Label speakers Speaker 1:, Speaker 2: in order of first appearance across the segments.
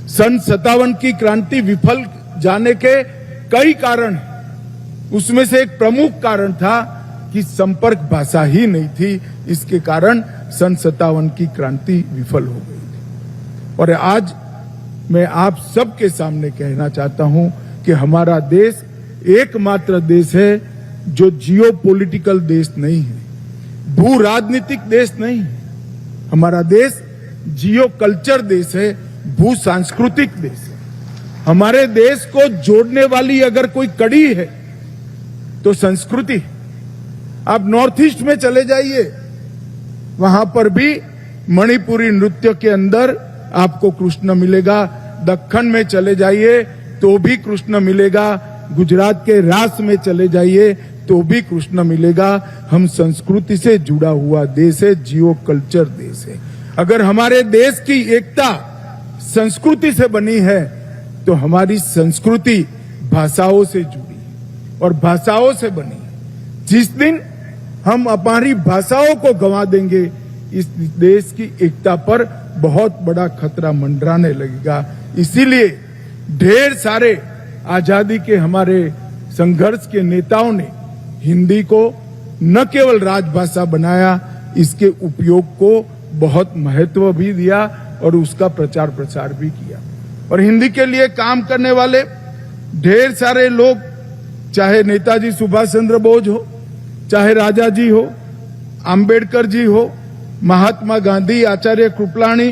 Speaker 1: सन 57 की क्रांति विफल जाने के कई कारण हैं। उसमें से एक प्रमुख कारण था कि संपर्क भाषा ही नहीं थी। इसके कारण सन 57 की क्रांति विफल हो गई थी। और आज मैं आप सबके सामने कहना चाहता हूं कि हमारा देश एकमात्र देश है जो जियो पॉलिटिकल देश नहीं है, भू राजनीतिक देश नहीं है। हमारा देश जियो कल्चर देश है, भू सांस्कृतिक देश है। हमारे देश को जोड़ने वाली अगर कोई कड़ी है तो संस्कृति। आप नॉर्थ ईस्ट में चले जाइए, वहां पर भी मणिपुरी नृत्य के अंदर आपको कृष्ण मिलेगा। दक्कन में चले जाइए तो भी कृष्ण मिलेगा। गुजरात के रास में चले जाइए तो भी कृष्ण मिलेगा। हम संस्कृति से जुड़ा हुआ देश है, जियो कल्चर देश है। अगर हमारे देश की एकता संस्कृति से बनी है तो हमारी संस्कृति भाषाओं से जुड़ी और भाषाओं से बनी। जिस दिन हम हमारी भाषाओं को गंवा देंगे, इस देश की एकता पर बहुत बड़ा खतरा मंडराने लगेगा। इसीलिए ढेर सारे आजादी के हमारे संघर्ष के नेताओं ने हिंदी को न केवल राजभाषा बनाया, इसके उपयोग को बहुत महत्व भी दिया और उसका प्रचार प्रसार भी किया। और हिंदी के लिए काम करने वाले ढेर सारे लोग, चाहे नेताजी सुभाष चंद्र बोस हो, चाहे राजा जी हो, अंबेडकर जी हो, महात्मा गांधी, आचार्य कृपलानी,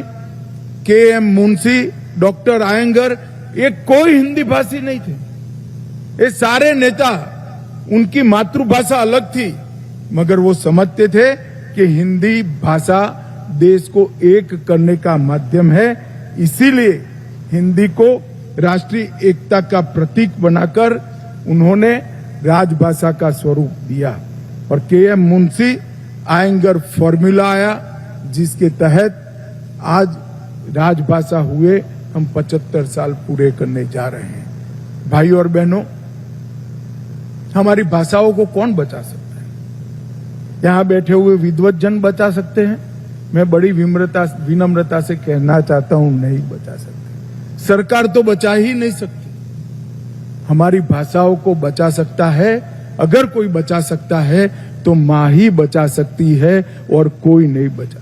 Speaker 1: के.एम. मुंशी, डॉक्टर आयंगर, ये कोई हिंदी भाषी नहीं थे। ये सारे नेता, उनकी मातृभाषा अलग थी, मगर वो समझते थे कि हिंदी भाषा देश को एक करने का माध्यम है। इसीलिए हिंदी को राष्ट्रीय एकता का प्रतीक बनाकर उन्होंने राजभाषा का स्वरूप दिया। और के.एम. मुंशी आयंगर फॉर्मूला आया, जिसके तहत आज राजभाषा हुए हम 75 साल पूरे करने जा रहे हैं। भाइयों और बहनों, हमारी भाषाओं को कौन बचा सकता है? यहां बैठे हुए विद्वत जन बचा सकते हैं? मैं बड़ी विनम्रता से कहना चाहता हूं, नहीं बचा सकते। सरकार तो बचा ही नहीं सकती। हमारी भाषाओं को बचा सकता है, अगर कोई बचा सकता है तो मां ही बचा सकती है और कोई नहीं बचा।